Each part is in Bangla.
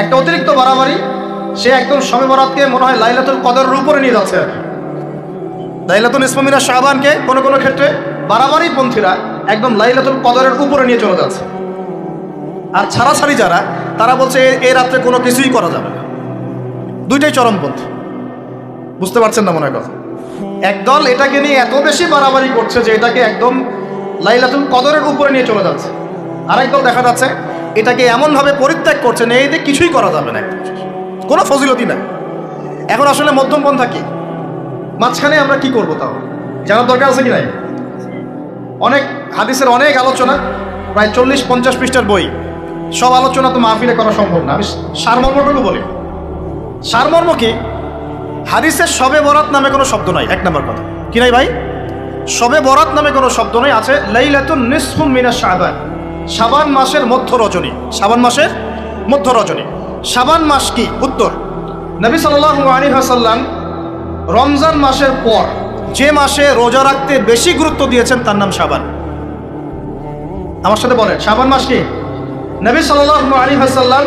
একটা অতিরিক্ত বাড়াবাড়ি, সে একদম শবে বরাতকে মনে হয় লাইলাতুল কদরের উপরে নিয়ে যাচ্ছে আর কি। লাইলাতুল নিসফু মিনাশ শাবানকে কোনো কোনো ক্ষেত্রে বাড়াবাড়ি পন্থীরা একদম লাইলাতুল কদরের উপরে নিয়ে চলে যাচ্ছে। আর ছাড়াছাড়ি যারা, তারা বলছে এই রাত্রে কোনো কিছুই করা যাবে না। দুইটাই চরমপন্থী, বুঝতে পারছেন না মনে হয় কথা। একদল এটাকে নিয়ে এত বেশি বাড়াবাড়ি করছে যে এটাকে একদম লাইলাতুল কদরের উপরে নিয়ে চলে যাচ্ছে। আরেকদল দেখা যাচ্ছে এটাকে এমনভাবে পরিত্যাগ করছে না, এই দিয়ে কিছুই করা যাবে না, কোনো ফজিলতি নাই। এখন আসলে মধ্যম পন্থা কি, মাঝখানে আমরা কি করবো তাও জানার দরকার আছে কি নাই? অনেক হাদিসের অনেক আলোচনা, প্রায় 40-50 পৃষ্ঠার বই, সব আলোচনা তো মাহফিলে করা সম্ভব না। আমি সারমর্মটুকু বলি। সারমর্ম কি? হাদিসের শবে বরাত নামে কোনো শব্দ নাই, এক নম্বর কথা। কি নাই ভাই? শবে বরাত নামে কোনো শব্দ নাই, আছে লাইলাতুন নিসফু মিনাশ শাবান, শাবান মাসের মধ্য রজনী। শাবান মাসের মধ্য রজনী। শাবান মাস কি? উত্তর, নবী সাল্লাল্লাহু আলাইহি ওয়াসাল্লাম রমজান মাসের পর যে মাসে রোজা রাখতে বেশি গুরুত্ব দিয়েছেন তার নাম শাবান। আমার সাথে বলেন, শাবান মাস কি? নবী সাল্লাল্লাহু আলাইহি ওয়াসাল্লাম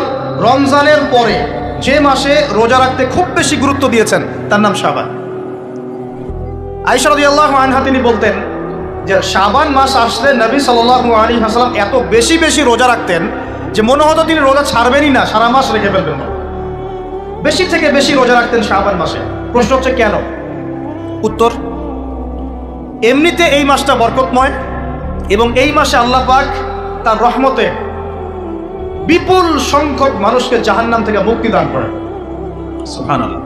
রমজানের পরে যে মাসে রোজা রাখতে খুব বেশি গুরুত্ব দিয়েছেন তার নাম শাবান। আয়েশা রাদিয়াল্লাহু আনহা তিনি বলতেন যে শাবান মাস আসলে নবী সাল্লাল্লাহু আলাইহি ওয়াসাল্লাম এত বেশি বেশি রোজা রাখতেন যে মনে হতো তিনি রোজা ছাড়বেনই না, সারা মাস রেখে ফেলবেন। বেশি থেকে বেশি রোজা রাখতেন শাবান মাসে। প্রশ্ন হচ্ছে কেন? উত্তর, এমনিতে এই মাসটা বরকতময় এবং এই মাসে আল্লাহ পাক তার রহমতে বিপুল সংখ্যক মানুষকে জাহান্নাম থেকে মুক্তি দান করেন। সুবহানাল্লাহ।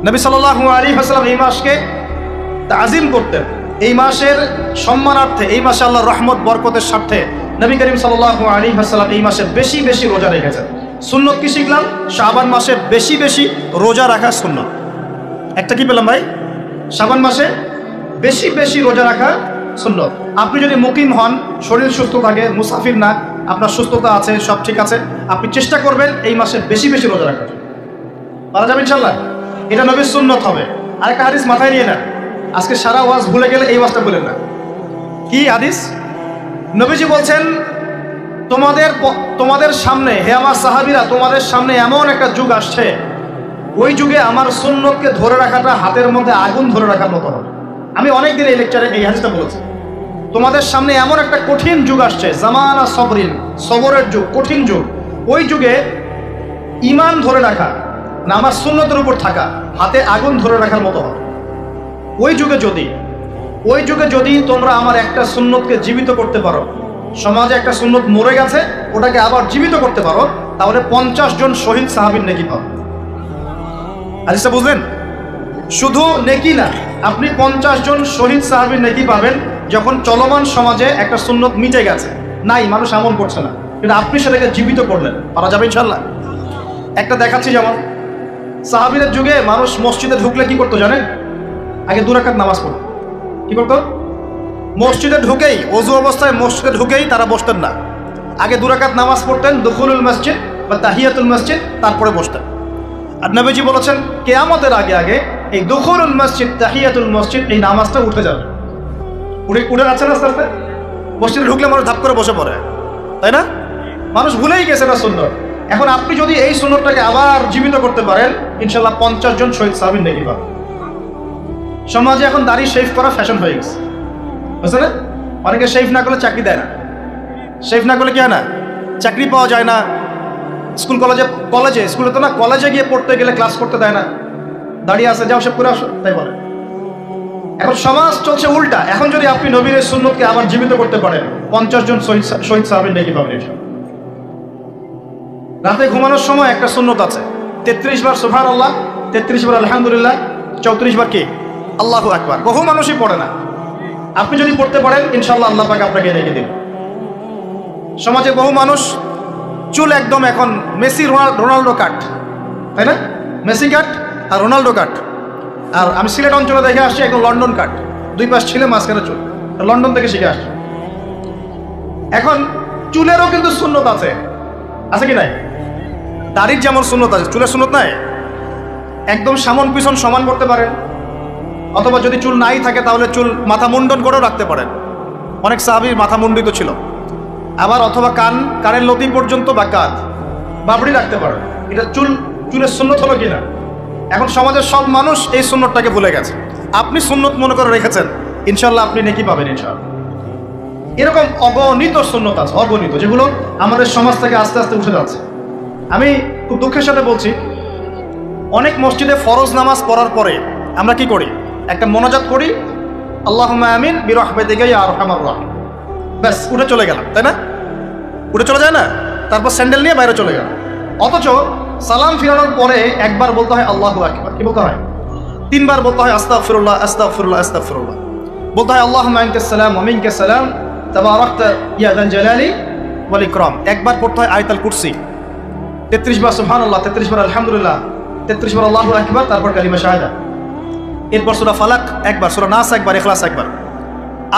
নবী সাল্লাল্লাহু আলাইহি ওয়াসাল্লাম এই মাসকে তাজিম করতেন। এই মাসের সম্মানার্থে, এই মাসে আল্লাহর রহমত বরকতের স্বার্থে নবী করিম সাল্লাল্লাহু আলাইহি ওয়াসাল্লাম এই মাসে বেশি বেশি রোজা রেখেছেন। সুন্নত কি শিখলাম? শাবান মাসে বেশি বেশি রোজা রাখা সুন্নত। একটা কি পেলাম ভাই? শাবান মাসে বেশি বেশি রোজা রাখা সুন্নত। আপনি যদি মুকিম হন, শরীর সুস্থ থাকে, মুসাফির না, আপনার সুস্থতা আছে, সব ঠিক আছে, আপনি চেষ্টা করবেন এই মাসে বেশি বেশি রোজা রাখার। পারা যাবে ইনশাল্লাহ। এটা নবীর সুন্নত হবে। আরেকটা হাদিস মাথায় নিয়ে নেন, আজকে সারা ওয়াজ ভুলে গেলে এই ওয়াজটা বলেন না। কি হাদিস? নবীজি বলছেন, তোমাদের সামনে, হে আমার সাহাবীরা, তোমাদের সামনে এমন একটা যুগ আসছে, ওই যুগে আমার সুন্নতকে ধরে রাখাটা হাতের মধ্যে আগুন ধরে রাখার মতো হবে। আমি অনেকদিন এই লেকচারে এই হাদিসটা বলেছি। তোমাদের সামনে এমন একটা কঠিন যুগ আসছে, জামানা সবরিন, সবরের যুগ, কঠিন যুগ। ওই যুগে ঈমান ধরে রাখা, না আমার সুন্নতের উপর থাকা, হাতে আগুন ধরে রাখার মতো হবে। ওই যুগে যদি তোমরা আমার একটা সুন্নতকে জীবিত করতে পারো, সমাজে একটা সুন্নত মরে গেছে, ওটাকে আবার জীবিত করতে পারো, তাহলে 50 জন শহীদ সাহাবীর নেকি পাবে। হাদিসটা বুঝলেন? শুধু নেকি না, আপনি 50 জন শহীদ সাহাবীর নেকি পাবেন যখন চলমান সমাজে একটা সুন্নত মিটে গেছে, নাই, মানুষ আমল করছে না, কিন্তু আপনি সেটাকে জীবিত করলেন। পারা যাবে ইনশাল্লাহ। একটা দেখাচ্ছি, যেমন সাহাবীদের যুগে মানুষ মসজিদে ঢুকলে কি করতো জানেন? আগে 2 রাকাত নামাজ পড়তো। কি করতো? মসজিদে ঢুকেই, ওযু অবস্থায় মসজিদে ঢুকেই তারা বসতেন না। আগে 2 রাকাত নামাজ পড়তেন, দুখুলুল মসজিদ বা তাহিয়াতুল মসজিদ, তারপরে বসতেন। আর নবীজি বলেছেন কিয়ামতের আগে আগে এই দুখুলুল মসজিদ, তাহিয়াতুল মসজিদ, এই নামাজটা উঠে যাবে। উঠে যাচ্ছে না আস্তে আস্তে। মসজিদে ঢুকলে মানুষ ধাপ করে বসে পড়ে, তাই না? মানুষ ভুলেই গেছে না সুন্নত। এখন আপনি যদি এই সুন্নতটাকে আবার জীবিত করতে পারেন, ইনশাল্লাহ 50 জন শহীদ সাহাবীর নেকি পাবেন। সমাজে এখন দাড়ি শেভ করা ফ্যাশন হয়ে গেছে, বুঝছে না? অনেকে শেভ না করলে চাকরি দেয় না। শেভ না করলে কি হয় না? চাকরি পাওয়া যায় না। স্কুলে তো না, কলেজে গিয়ে পড়তে গেলে ক্লাস করতে দেয় না। দাঁড়িয়ে আছে, যাও শেভ করে আসো, তাই বলে। এখন সমাজ চলছে উল্টা। এখন যদি আপনি নবীর সুন্নতকে আবার জীবিত করতে পারেন, 50 জন শহীদ সাহাবীর নেকি পাবেন। রাতে ঘুমানোর সময় একটা সুন্নত আছে, 33 বার সুবহানাল্লাহ, 33 বার আলহামদুলিল্লাহ, 34 বার কি আল্লাহু আকবার। বহু মানুষই পড়ে না। আপনি যদি পড়তে পারেন, ইনশাআল্লাহ আল্লাহ পাক আপনাকে রেখে দিন। সমাজে বহু মানুষ চুল একদম এখন মেসি রোনাল্ডো কাট, তাই না? মেসি কাট আর রোনাল্ডো কাট। আর আমি সিলেট অঞ্চলে দেখে আসছি একদম লন্ডন কাট, 2 পাশ ছিলে মাঝখানে চুল, লন্ডন থেকে শিখে আসছি। এখন চুলেরও কিন্তু সুন্নত আছে কি নাই? দাড়ির যেমন সুন্নত আছে, চুলের সুন্নত নাই। একদম সামন পিছন সমান করতে পারেন, অথবা যদি চুল নাই থাকে তাহলে চুল মাথা মুন্ডন করেও রাখতে পারেন। অনেক সাহাবীর মাথা মুন্ডিত ছিল। আবার অথবা কানের লতি পর্যন্ত বা কাঁধ বাবড়ি রাখতে পারেন। এটা চুলের সুন্নত হলো কিনা? এখন সমাজের সব মানুষ এই সুন্নতটাকে ভুলে গেছে। আপনি সুন্নত মনে করে রেখেছেন, ইনশাল্লাহ আপনি নেকি পাবেন ইনশাল্লাহ। এরকম অগণিত সুন্নত আছে, অগণিত, যেগুলো আমাদের সমাজ থেকে আস্তে আস্তে উঠে যাচ্ছে। আমি খুব দুঃখের সাথে বলছি, অনেক মসজিদে ফরজ নামাজ পড়ার পরে আমরা কি করি? একটা মোনাজাত করি, আল্লাহুম্মা আমিন বিরহমাতিকা ইয়া আরহামার রাহিম, ব্যাস উঠে চলে গেলাম, তাই না? উঠে চলে যায় না? তারপর স্যান্ডেল নিয়ে বাইরে চলে গেল। অথচ সালাম ফিরানোর পরে একবার বলতে হয় আল্লাহু আকবার, কি বলতে হয়? 3 বার বলতে হয় আস্তাগফিরুল্লাহ আস্তাগফিরুল্লাহ আস্তাগফিরুল্লাহ, বলতে হয় আল্লাহুম্মা আনতাস সালাম ওয়া মিনকাস সালাম তাবারাকতা ইয়া যাল জালালি ওয়াল ইকরাম। একবার পড়তে হয় আয়াতুল কুরসি, 33 বার সুবহানাল্লাহ, 33 বার আলহামদুলিল্লাহ, 33 বার আল্লাহু আকবার, তারপর কালিমা শাহাদা। এরপর সূরা ফালাক একবার, সূরা নাস একবার, ইখলাস একবার।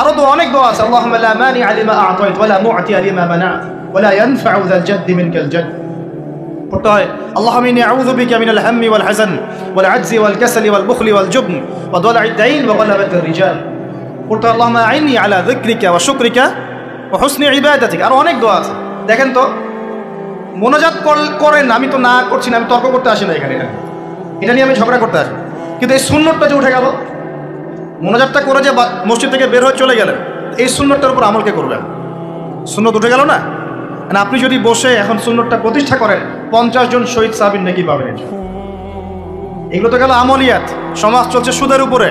আরো তো অনেক দোয়া আছে, আল্লাহুম্মা লা মানিআ লিমা আ'তাইত ওয়া লা মু'তিয়া লিমা মানা'ত ওয়া লা ইয়ানফা'ু যাল জাদ্দি মিনকাল জাদ। পড়তে হয় আল্লাহুম্মা ইন্নী আউযু বিকা মিনাল হাম্মি ওয়াল হাযান ওয়াল আ'জজি ওয়াল কাসালি ওয়াল বুখলি ওয়াল জুবন ওয়া দালা'id দাইন ওয়া গালাবাতির রিজাল। পড়তে হয় আল্লাহুম্মা আ'ইন্নী আলা যিকরিকা ওয়া শুকরিকা ওয়া হুসনি ইবাদাতিকা। আরো অনেক দোয়া আছে। দেখেন তো, মোনাজাত করেন, আমি তো না করছি না, আমি তর্ক করতে আসি না এখানে, এটা নিয়ে আমি ঝগড়া করতে আসি, কিন্তু এই সুন্নতটা যে উঠে গেল, মোনাজাতটা করে যে মসজিদ থেকে বের হয়ে চলে গেলেন, এই সুন্নতটার উপর আমল কে করবেন? সুন্নত উঠে গেল না? আপনি যদি বসে এখন সুন্নতটা প্রতিষ্ঠা করেন, 50 জন শহীদ সাহাবীর নেকি পাবেন। এগুলো তো গেল আমলিয়াত। সমাজ চলছে সুদের উপরে,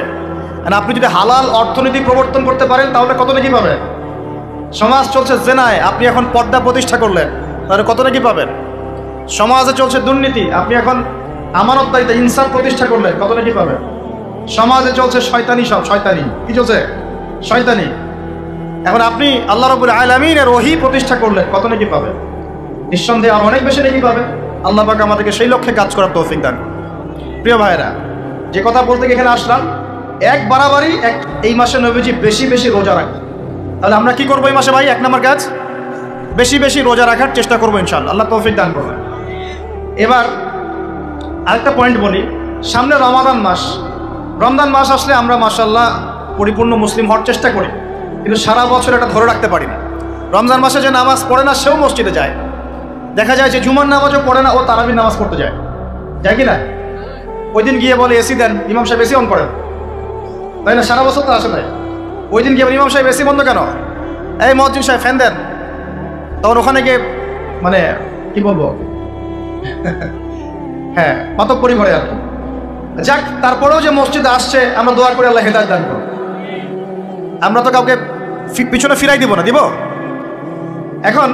আপনি যদি হালাল অর্থনীতি প্রবর্তন করতে পারেন তাহলে কত নেকি পাবেন? সমাজ চলছে জেনায়, আপনি এখন পর্দা প্রতিষ্ঠা করলেন, তাহলে কত নাকি পাবেন? সমাজে চলছে দুর্নীতি, আপনি এখন আমানতদারিতা ইনসাফ প্রতিষ্ঠা করলেন, কত নাকি পাবেন? সমাজে চলছে শয়তানি, সব শয়তানি, কি চলছে? শয়তানি। এখন আপনি আল্লাহ রাব্বুল আলামিনের ওহী প্রতিষ্ঠা করলেন, কত নাকি পাবেন? নিঃসন্দেহে আর অনেক বেশি নাকি পাবেন। আল্লাহ পাক আমাদেরকে সেই লক্ষ্যে কাজ করার তৌফিক দান। প্রিয় ভাইরা, যে কথা বলতে এখানে আসলাম, এক বাড়াবাড়ি এই মাসে নবীজি বেশি বেশি রোজা রাখেন। তাহলে আমরা কি করবো এই মাসে ভাই? 1 নম্বর কাজ, বেশি বেশি রোজা রাখার চেষ্টা করবো ইনশাআল্লাহ, আল্লাহ তৌফিক দান করবেন। এবার আরেকটা পয়েন্ট বলি, সামনে রমাদান মাস। রমজান মাস আসলে আমরা মাশাআল্লাহ পরিপূর্ণ মুসলিম হওয়ার চেষ্টা করি, কিন্তু সারা বছর এটা ধরে রাখতে পারি না। রমজান মাসে যে নামাজ পড়ে না সেও মসজিদে যায়, দেখা যায় যে জুমার নামাজও পড়ে না, ও তারাবির নামাজ পড়তে যায়, যায় কি না? ওই দিন গিয়ে বলে এসি দেন, ইমাম সাহেব এসি অন করেন, তাই না? সারা বছর তো আসে নাই, ওই দিন গিয়ে ইমাম সাহেব এসি বন্ধ কেন, এই মুয়াজ্জিন সাহেব ফ্যান দেন, তখন ওখানে গিয়ে মানে কি বলবো, হ্যাঁ মাতব্বরি করে আর কি। যাক, তারপরেও যে মসজিদে আসছে, আমরা দোয়া করে আল্লাহ হেদায়েত দান করুন। আমরা তো কাউকে পিছনে ফিরাই দিব না, দিব? এখন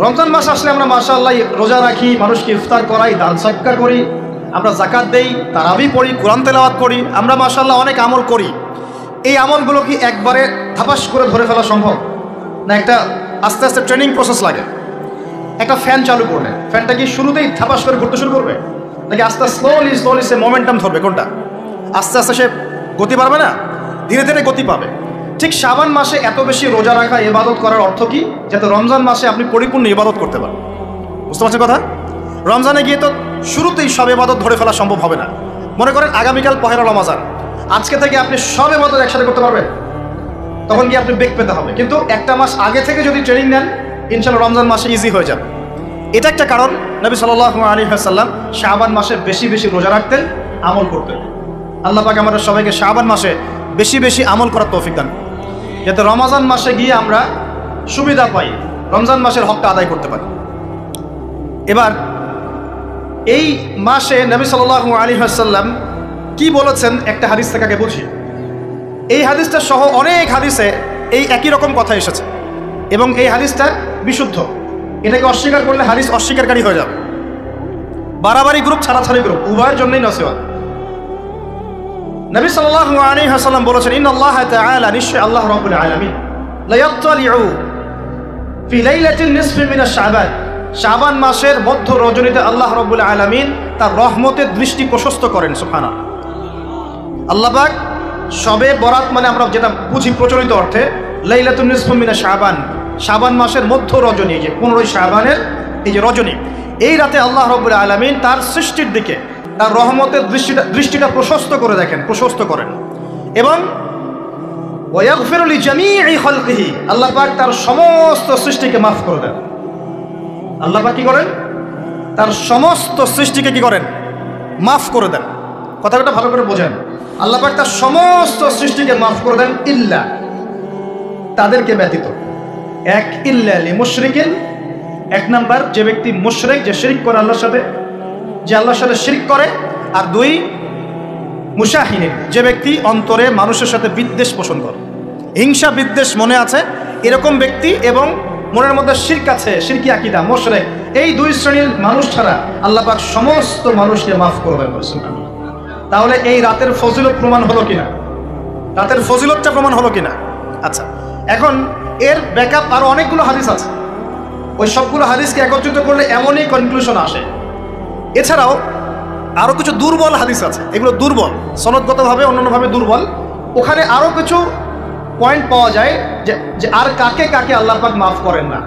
রমজান মাস আসলে আমরা মাশাআল্লাহ রোজা রাখি, মানুষকে ইফতার করাই, দান সদকা করি, আমরা যাকাত দেই, তারাবি পড়ি, কোরআন তেলাওয়াত করি, আমরা মাশাআল্লাহ অনেক আমল করি। এই আমলগুলো কি একবারে ধাপাস করে ধরে ফেলা সম্ভব না? একটা আস্তে আস্তে ট্রেনিং প্রসেস লাগে। একটা ফ্যান চালু করলে ফ্যানটা কি শুরুতেই ধাপাস করে ঘুরতে শুরু করবে, নাকি আস্তে স্লোলি স্লোলি সে মোমেন্টাম ধরবে? কোনটা? আস্তে আস্তে সে গতি পাবে না, ধীরে ধীরে গতি পাবে। ঠিক শাবান মাসে এত বেশি রোজা রাখা, ইবাদত করার অর্থ কি? যাতে রমজান মাসে আপনি পরিপূর্ণ ইবাদত করতে পারেন। বুঝতে পারছেন কথা? রমজানে গিয়ে তো শুরুতেই সব ইবাদত ধরে ফেলা সম্ভব হবে না। মনে করেন আগামীকাল পহেলা রমজান, আজকে থেকে আপনি সব ইবাদত একসাথে করতে পারবেন, তখন গিয়ে আপনি বেগ পেতে হবে। কিন্তু একটা মাস আগে থেকে যদি ট্রেনিং নেন, ইনশাআল্লাহ রমজান মাসে ইজি হয়ে যাবে। এটা একটা কারণ নবী সাল্লাল্লাহু আলাইহি ওয়াসাল্লাম শাবান মাসে বেশি বেশি রোজা রাখতেন, আমল করতেন। আল্লাহ পাক আমাদের সবাইকে শাবান মাসে বেশি বেশি আমল করার তৌফিক দান, যাতে রমজান মাসে গিয়ে আমরা সুবিধা পাই, রমজান মাসের হকটা আদায় করতে পারি। এবার এই মাসে নবী সাল্লাল্লাহু আলাইহি ওয়াসাল্লাম কি বলেছেন একটা হাদিস থেকে আগে বুঝি। এই হাদিসটা সহ অনেক হাদিসে এই একই রকম কথা এসেছে, এবং এই হাদিসটা বিশুদ্ধ। এটাকে অস্বীকার করলে হাদিস অস্বীকারী হয়ে যাবে। বাড়াবাড়ি গ্রুপ, ছাড়াছাড়ি গ্রুপ, উভয়ের জন্যই নসিহত। নবী সাল্লাল্লাহু আলাইহি ওয়াসাল্লাম বলেছেন, ইন্নাল্লাহা তাআলা, নিশ্চয় আল্লাহ রাব্বুল আলামিন, লা ইয়াত্তালিউ ফি লাইলাতিন নিসফি মিনাশ শাবান, শাবান মাসের মধ্য রজনীতে আল্লাহ রাব্বুল আলামিন তার রহমতের দৃষ্টি প্রশস্ত করেন। সুবহানাল্লাহ। আল্লাহ পাক শবে বরাত মানে আমরা যেটা বুঝি প্রচলিত অর্থে, লাইলাতুন নিসফি মিনাশ শাবান, শাবান মাসের মধ্য রজনী, যে 15 শাবানের এই যে রজনী, এই রাতে আল্লাহ রাব্বুল আলামিন তার সৃষ্টির দিকে তার রহমতের দৃষ্টিটা প্রশস্ত করে দেখেন, প্রশস্ত করেন। এবং ওয়াগফিরু লিজামিই খালকিহি, আল্লাহ পাক তার সমস্ত সৃষ্টিকে মাফ করে দেন। আল্লাহ পাক কি করেন? তার সমস্ত সৃষ্টিকে কি করেন? মাফ করে দেন। কথাটা ভালো করে বোঝেন। আল্লাহ পাক তার সমস্ত সৃষ্টিকে মাফ করে দেন ইল্লা, তাদেরকে ব্যতীত। এক, ইল্লা লিমুশরিকিন, এক নাম্বার যে ব্যক্তি মুশরিক, যে শিরক করে আল্লাহর সাথে, যে আল্লাহর সাথে শিরক করে। আর দুই, মুশাহিনিন, যে ব্যক্তি অন্তরে মানুষের সাথে বিদ্বেষ পোষণ করে, হিংসা বিদ্বেষ মনে আছে এরকম ব্যক্তি, এবং মনের মধ্যে শিরক আছে, শিরকি আকীদা, মুশরিক, এই দুই শ্রেণীর মানুষ ছাড়া আল্লাহ পাক সমস্ত মানুষকে মাফ করবেন। তাহলে এই রাতের ফজিলত প্রমাণ হলো কিনা? রাতের ফজিলতটা প্রমাণ হলো কিনা? আচ্ছা, এখন এর ব্যাকআপ আরো অনেকগুলো হাদিস আছে। ওই সবগুলো হাদিসকে একত্রিত করলে এমনই কনক্লুশন আসে। এছাড়াও আরো কিছু দুর্বল হাদিস আছে, এগুলো দুর্বল, সনদগতভাবে অন্যান্যভাবে দুর্বল। ওখানে আরো কিছু পয়েন্ট পাওয়া যায় যে আর কাকে কাকে আল্লাহ পাক মাফ করেন না।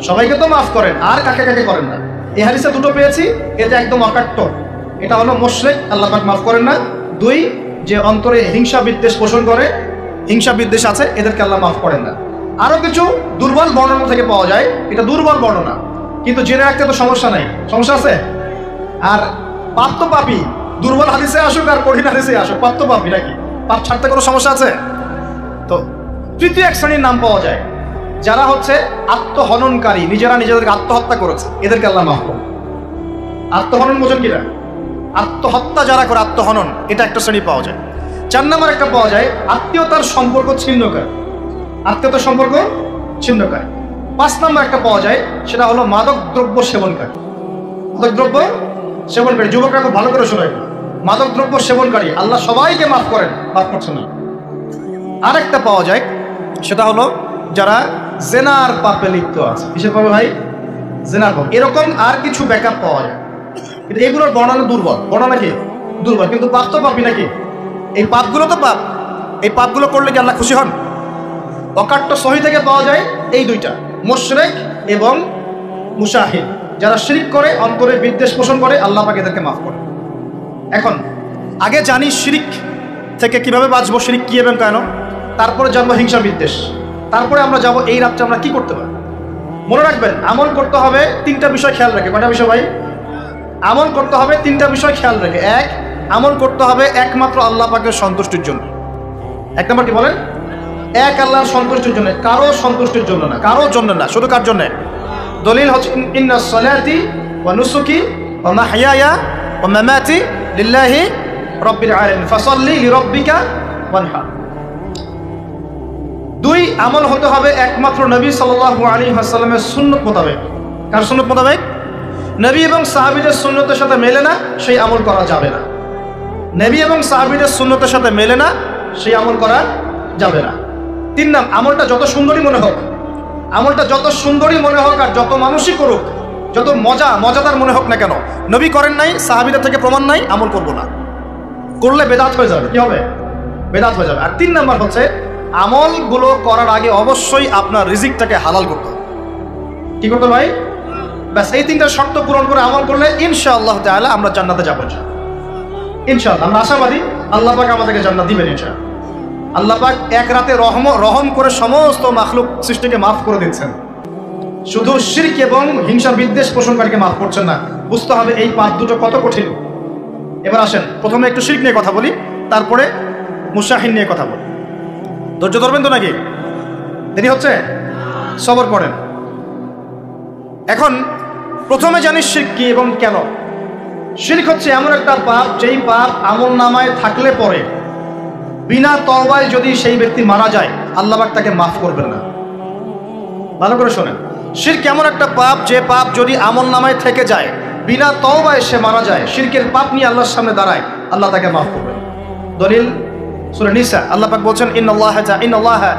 সবাইকে তো মাফ করেন, আর কাকে কাকে করেন না। এই হাদিসে দুটো পেয়েছি, এটা একদম অকাট্য। এটা হলো মুশরিক, আল্লাহ পাক মাফ করেন না। দুই, যে অন্তরে হিংসা বিদ্বেষ পোষণ করে, হিংসা বিদ্বেষ আছে, এদেরকে আল্লাহ মাফ করেন না। আরো কিছু দুর্বল বর্ণনা থেকে পাওয়া যায়, এটা দুর্বল বর্ণনা, কিন্তু জেনে রাখতে তো সমস্যা নাই। সমস্যা আছে? আর পাপ তো পাপি, দুর্বল হাদিসে আসুক আর কঠিন হাদিসে আসুক, পাপ তো পাপি নাকি? পাপ ছাড়তে কোনো সমস্যা আছে? তো তৃতীয় এক শ্রেণীর নাম পাওয়া যায়, যারা হচ্ছে আত্মহননকারী, নিজেরা নিজেদেরকে আত্মহত্যা করেছে, এদেরকে আল্লাহ মাফ করেন। আত্মহনন বোঝেন কিনা? আত্মহত্যা যারা করে, আত্মহনন, এটা একটা শ্রেণী পাওয়া যায়। 4 নম্বর একটা পাওয়া যায় আত্মীয়তার সম্পর্ক ছিন্নকারী, আত্মীয়তার সম্পর্ক ছিন্নকারী। 5 নম্বর একটা পাওয়া যায়, সেটা হলো মাদক দ্রব্য সেবনকারী। মাদক দ্রব্য সেবনকারী, যুবকরা খুব ভালো করে শোনায়, মাদক দ্রব্য সেবনকারী আল্লাহ সবাইকে মাফ করেন, মাফ করছেন না। আরেকটা পাওয়া যায়, সেটা হলো যারা জেনার পাপে লিপ্ত আছে। কিসের পাপে ভাই? জেনার পাপ। এরকম আর কিছু ব্যাকআপ পাওয়া যায়, কিন্তু এগুলোর বর্ণনা দুর্বল। বর্ণনা কি? দুর্বল, কিন্তু পাপ তো পাপই নাকি? এই পাপগুলো তো পাপ, এই পাপগুলো করলে কি আল্লাহ খুশি হন? অকাট্য সহি থেকে পাওয়া যায় এই দুইটা, মুশরিক এবং মুশাহিদ, যারা শিরক করে, অন্তরে বিদ্বেষ পোষণ করে, আল্লাহ পাক এদেরকে মাফ করে। এখন আগে জানি শিরক থেকে কিভাবে বাঁচবো, শিরক কি এবং কেন, তারপরে জানবো হিংসা বিদ্বেষ, তারপরে আমরা যাব এই রাত্রে আমরা কি করতে পারি। মনে রাখবেন, আমল করতে হবে 3টা বিষয় খেয়াল রেখে। কয়টা বিষয় ভাই? আমল করতে হবে 3টা বিষয় খেয়াল রেখে। এক, আমল করতে হবে একমাত্র আল্লাহ পাকের সন্তুষ্টির জন্য। 1 নম্বর কি বলেন? এক, আল্লাহর সন্তুষ্টির জন্য, কারো সন্তুষ্টির জন্য না, কারোর জন্য না, শুধু কার জন্য? দলিল হচ্ছে ইন্নাস সালাতি ওয়া নুসুকি ওয়া মাহইয়ায়া ওয়া মামাতি লিল্লাহি রাব্বিল আলামিন ফাসাল্লি লিরাব্বিকা ওয়ানহার। 2, আমল হতে হবে একমাত্র নবী সাল্লাল্লাহু আলাইহি ওয়াসাল্লামের সুন্নাত মোতাবেক। কার সুন্নাত মোতাবেক? নবী এবং সাহাবীদের সুন্নতের সাথে মেলে না, সেই আমল করা যাবে না। নবী এবং সাহাবীদের সুন্নতের সাথে মেলে না, সেই আমল করা যাবে না। 3 নাম, আমলটা যত সুন্দরী মনে হোক, আমলটা যত সুন্দরী মনে হোক আর যত মানুষই করুক, যত মজাদার মনে হোক না কেন, নবী করেন নাই, সাহাবীদের থেকে প্রমাণ নাই, আমল করব না। করলে বেদাত হয়ে যাবে। কি হবে? বেদাত হয়ে যাবে। আর 3 নাম্বার হচ্ছে, আমলগুলো করার আগে অবশ্যই আপনার রিজিকটাকে হালাল করতে হবে। কি করতে ভাই? ব্যাস, এই 3টা শর্ত পূরণ করে আমল করলে ইনশাআল্লাহ তাআলা আমরা জান্নাতে যাবো। ইনশাআল্লাহ আমরা আশাবাদী, আল্লাহ পাক আমাদেরকে জান্নাত দিবেন ইনশাআল্লাহ। আল্লাহ পাক এক রাতে রহম করে সমস্ত মাখলুক সৃষ্টিকে মাফ করে দিচ্ছেন, শুধু শিরক এবং হিংসা বিদ্বেষ পোষণকারীকে মাফ করছেন না। বুঝতে হবে এই পাপ দুটো কত কঠিন। এবার আসেন, প্রথমে একটু শিরক নিয়ে কথা বলি, তারপরে মুশাহিন নিয়ে কথা বলি। ধৈর্য ধরবেন তো নাকি? দেরি হচ্ছে? সবর করেন। এখন প্রথমে জানি শিরক কি এবং কেন। শিরক হচ্ছে এমন একটা পাপ, যেই পাপ আমল নামায় থাকলে পরে বিনা তওবায় যদি সেই ব্যক্তি মারা যায়, আল্লাহ পাক তাকে মাফ করবেন না। ভালো করে শোনেন, শিরক এমন একটা পাপ, যে পাপ যদি আমল নামায় থেকে যায়, বিনা তওবায় সে মারা যায়, শিরকের পাপ নিয়ে আল্লাহর সামনে দাঁড়ায়, আল্লাহ তাকে মাফ করবেন। দলিল সূরা নিসা, আল্লাহ পাক বলছেন ইন্নাল্লাহা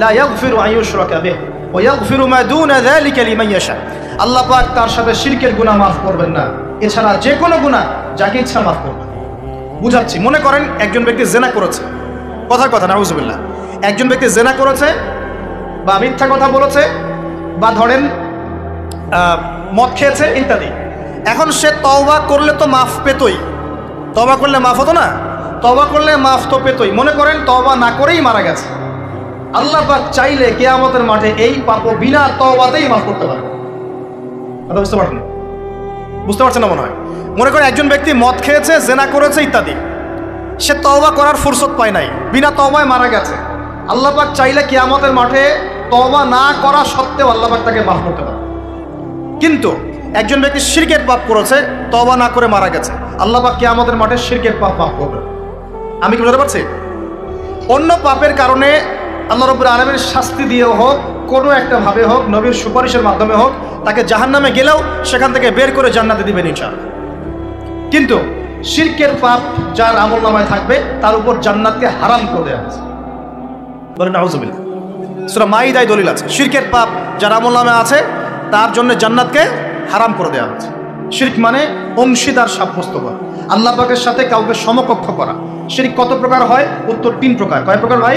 লা ইয়াগফিরু আন ইউশরাকা বিহি ওয়া ইয়াগফিরু মা দুনা যালিকা লিমান ইয়াশা। আল্লাহ পাক তার সাথে শিরকের গুনাহ মাফ করবেন না, এছাড়া যে কোনো গুনাহ যাকে ইচ্ছা মাফ করবেন। বুঝাচ্ছি, মনে করেন একজন ব্যক্তি জেনা করেছে, কথার কথা নাউজুবিল্লাহ, একজন ব্যক্তি জেনা করেছে বা মিথ্যা কথা বলেছে বা ধরেন মদ খেয়েছে ইত্যাদি। এখন সে তওবা করলে তো মাফ পেতই, তওবা করলে মাফ হতো না? তওবা করলে মাফ তো পেতই। মনে করেন তওবা না করেই মারা গেছে, আল্লাহ পাক চাইলে কিয়ামতের মাঠে এই পাপ বিনা তওবাতেই মাফ করতে পারে। কথা বুঝতে পারছেন? বুঝতে পারছেন না মনে হয়। মনে করে একজন ব্যক্তি মদ খেয়েছে, জেনা করেছে ইত্যাদি, সে তওবা করার ফুরসত পায় নাই, বিনা তওবায় মারা গেছে। আল্লাহ পাক চাইলে কিয়ামতের মাঠে তওবা না করা সত্ত্বেও আল্লাহ পাক তাকে মাফ করতে পারে। কিন্তু একজন ব্যক্তি শিরকের পাপ করেছে, তওবা না করে মারা গেছে, আল্লাহ পাক কিয়ামতের মাঠে শিরকের পাপ মাফ করবে। আমি কি বুঝতে পারছি? অন্য পাপের কারণে আল্লাহ রাব্বুল আলামিন শাস্তি দিয়েও হোক, কোনো একটা ভাবে হোক, নবীর সুপারিশের মাধ্যমে হোক, তাকে জাহান্নামে গেলেও সেখান থেকে বের করে জান্নাতে দিবেন ইনশাআল্লাহ। কিন্তু শিরকের পাপ যার আমলনামায় থাকবে তার উপর জান্নাতকে হারাম করে দেওয়া হয়েছে। বলেন নাউজুবিল্লাহ। সূরা মাইদায় দলিল আছে, শিরকের পাপ যার আমলনামায় আছে তার জন্য জান্নাতকে হারাম করে দেওয়া হয়েছে। শিরক মানে অংশীদার সাব্যস্ত করা, আল্লাহ পাকের সাথে কাউকে সমকক্ষ করা। শিরক কত প্রকার হয়? উত্তর 3 প্রকার। কয় প্রকার ভাই?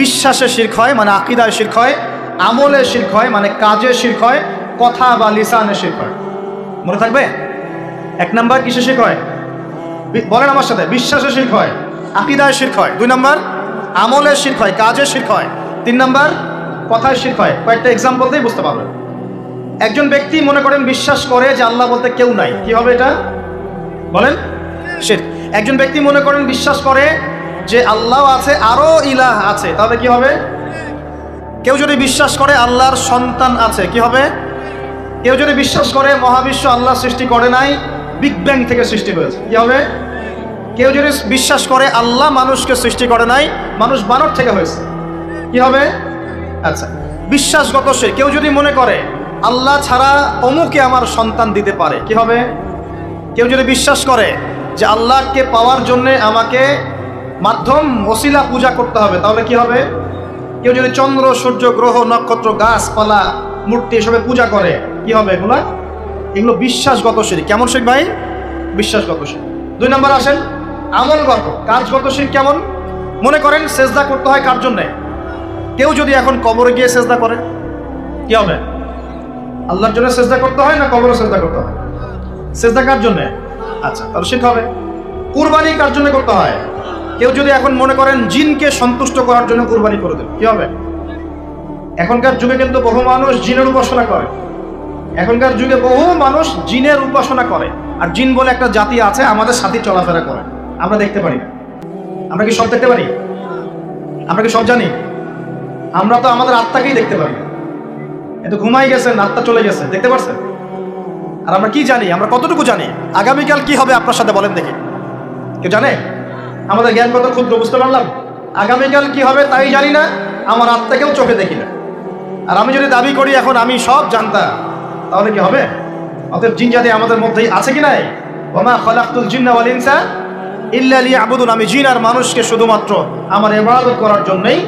বিশ্বাসে শিরক হয়, মানে আকীদায় শিরক হয়। আমলে শিরক হয়, মানে কাজে শিরক হয়। কথা বা লিসানে শিরক হয়। মনে থাকবে? 1 নাম্বার কিসে শিরক হয়? বলেন আমার সাথে। বিশ্বাসে শিরক হয়, আকীদায় শিরক হয়। 2 নাম্বার আমলে শিরক হয়, কাজে শিরক হয়। 3 নাম্বার কথায় শিরক হয়। কয়েকটা এক্সাম্পল দিয়ে বুঝতে পারবেন। একজন ব্যক্তি মনে করেন বিশ্বাস করে যে আল্লাহ বলতে কেউ নাই, কি হবে এটা? বলেন শিরক। একজন ব্যক্তি মনে করেন বিশ্বাস করে যে আল্লাহ আছে, আরো ইলাহ আছে, তাহলে কি হবে? কেউ যদি বিশ্বাস করে আল্লাহর সন্তান আছে, কি হবে? কেউ যদি বিশ্বাস করে মহাবিশ্ব আল্লাহ সৃষ্টি করে নাই, বিগ ব্যাং থেকে সৃষ্টি হয়েছে, কি হবে? কেউ যদি বিশ্বাস করে আল্লাহ মানুষকে সৃষ্টি করে নাই, মানুষ বানর থেকে হয়েছে, কি হবে? আচ্ছা, বিশ্বাসগত সে। কেউ যদি মনে করে আল্লাহ ছাড়া অমুকে আমার সন্তান দিতে পারে, কি হবে? কেউ যদি বিশ্বাস করে যে আল্লাহকে পাওয়ার জন্য আমাকে মাধ্যম ওসিলা পূজা করতে হবে, তাহলে কি হবে? কেউ যদি চন্দ্র, সূর্য, গ্রহ, নক্ষত্র, গাছপালা, মূর্তি এসবে পূজা করে, কি হবে? এগুলো বিশ্বাসগত শিরক। কেমন শিরক ভাই? বিশ্বাসগত শিরক। 2 নম্বর আসেন আমলগত, কাজগত শিরক। কেমন? মনে করেন সেজদা করতে হয় কার জন্যে? কেউ যদি এখন কবরে গিয়ে সেজদা করে, কি হবে? আল্লাহর জন্য সেজদা করতে হয় না কবরে সেজদা করতে হয়? সেজদা কার জন্যে? আচ্ছা, তাহলে শিরক হবে। কুরবানি কার জন্য করতে হয়? কেউ যদি এখন মনে করেন জিনকে সন্তুষ্ট করার জন্য কুরবানি করে দেবে, কি হবে? এখনকার যুগে কিন্তু বহু মানুষ জিনের উপাসনা করে। এখনকার যুগে বহু মানুষ জিনের উপাসনা করে। আর জিন বলে একটা জাতি আছে, আমাদের সাথে চলাফেরা করে, আমরা দেখতে পারি না। আমরা কি সব দেখতে পারি? আমরা কি সব জানি? আমরা তো আমাদের আত্মাকেই দেখতে পারি। এতো ঘুমাই গেছেন, আত্মা চলে গেছে, দেখতে পারছেন? আর আমরা কি জানি? আমরা কতটুকু জানি আগামীকাল কি হবে আপনার সাথে? বলেন দেখি, কেউ জানে? আমাদের জ্ঞান কত ক্ষুদ্র, বুঝতে পারলাম। আগামীকাল কি হবে তাই জানি না, আমার আত্মাকেও চোখে দেখি না। আর আমি যদি দাবি করি এখন আমি সব জানতাম, তাহলে কি হবে? অতএব জিন জাতি আমাদের মধ্যেই আছে কি নাই? ওমা খালাকতুল জিন্না ওয়াল ইনসা ইল্লা লিয়াবুদুন। আমি জিন আর মানুষকে শুধুমাত্র আমার ইবাদত করার জন্যই